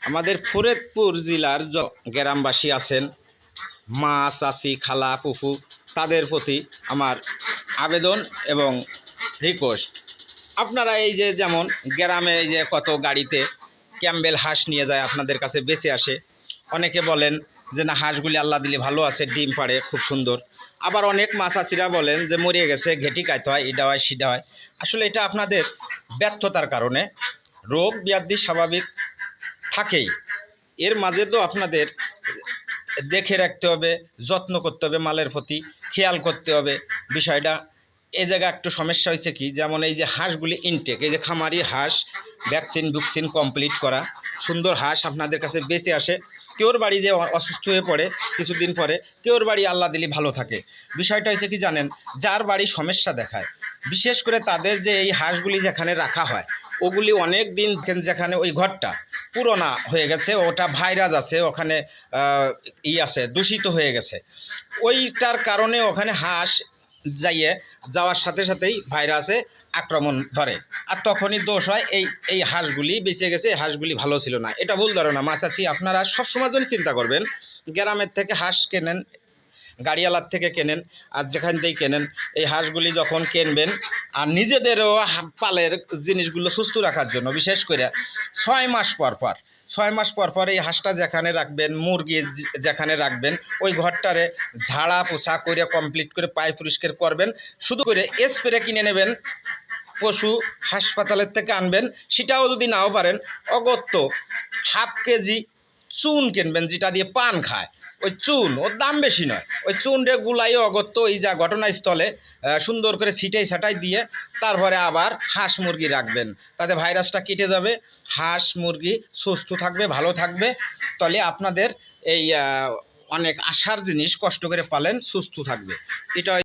আমাদের ফরিদপুর জেলার গ্রামবাসী আছেন, মা চাচি খালা ফুফু, তাদের প্রতি আমার আবেদন এবং রিকোয়েস্ট, আপনারা এই যে যেমন গ্রামে এই যে কত গাড়িতে ক্যাম্বেল হাঁস নিয়ে যায় আপনাদের কাছে বেঁচে আসে, অনেকে বলেন যে না হাঁসগুলি আল্লাহ দিলে ভালো আছে, ডিম পাড়ে খুব সুন্দর। আবার অনেক মাছাচিরা বলেন যে মরিয়ে গেছে, ঘেটি কাইতে হয়, ইডা হয় সিডা হয়। আসলে এটা আপনাদের ব্যর্থতার কারণে। রোগ ব্যাধি স্বাভাবিক থাকেই, এর মাঝে তো আপনাদের দেখে রাখতে হবে, যত্ন করতে হবে, মালের প্রতি খেয়াল করতে হবে বিষয়টা। এই জায়গায় একটু সমস্যা হয়েছে কি, যেমন এই যে হাঁসগুলি ইনটেক, এই যে খামারি হাঁস ভ্যাকসিন কমপ্লিট করা সুন্দর হাঁস আপনাদের কাছে বেঁচে আসে। কেউর বাড়ি যে অসুস্থ হয়ে পড়ে কিছুদিন পরে, কেউর বাড়ি আল্লাহ দিলি ভালো থাকে। বিষয়টা হয়েছে কি জানেন, যার বাড়ি সমস্যা দেখায়, বিশেষ করে তাদের যে এই হাঁসগুলি যেখানে রাখা হয় ওগুলি অনেক দিন যেখানে ওই ঘরটা পুরোনা হয়ে গেছে, ওটা ভাইরাস আছে ওখানে, আছে, দূষিত হয়ে গেছে, ওইটার কারণে ওখানে হাঁস যাওয়ার সাথে সাথেই ভাইরাসে আক্রমণ ধরে, আর তখনই দোষ হয় এই হাঁসগুলি বেঁচে গেছে, হাঁসগুলি ভালো ছিল না। এটা ভুল ধারণা। মাছাছি আপনারা সবসময় জন্য চিন্তা করবেন, গ্রামের থেকে হাঁস কেনেন, গাড়িওয়ালার থেকে কেনেন, আর যেখান থেকেই কেনেন, এই হাঁসগুলি যখন কিনবেন আর নিজেদেরও পালের জিনিসগুলো সুস্থ রাখার জন্য, বিশেষ করে 6 মাস পর পর এই হাঁসটা যেখানে রাখবেন, মুরগি যেখানে রাখবেন, ওই ঘরটারে ঝাড়া পোছা করে কমপ্লিট করে পায়ে পরিষ্কার করবেন। শুধু করে স্প্রে কিনে নেবেন, পশু হাসপাতালের থেকে আনবেন, সেটাও যদি নাও পারেন অগত্য হাফ কেজি চুন কিনবেন, যেটা দিয়ে পান খায়, ওই চুন, ওর দাম বেশি নয়, ওই চুনরে গুলাই অগত্য এই যা ঘটনাস্থলে সুন্দর করে ছিটাই ছাটাই দিয়ে তারপরে আবার হাঁস মুরগি রাখবেন, তাতে ভাইরাসটা কেটে যাবে, হাঁস মুরগি সুস্থ থাকবে, ভালো থাকবে। তাহলে আপনাদের এই অনেক আশার জিনিস কষ্ট করে পালেন সুস্থ থাকবে। এটা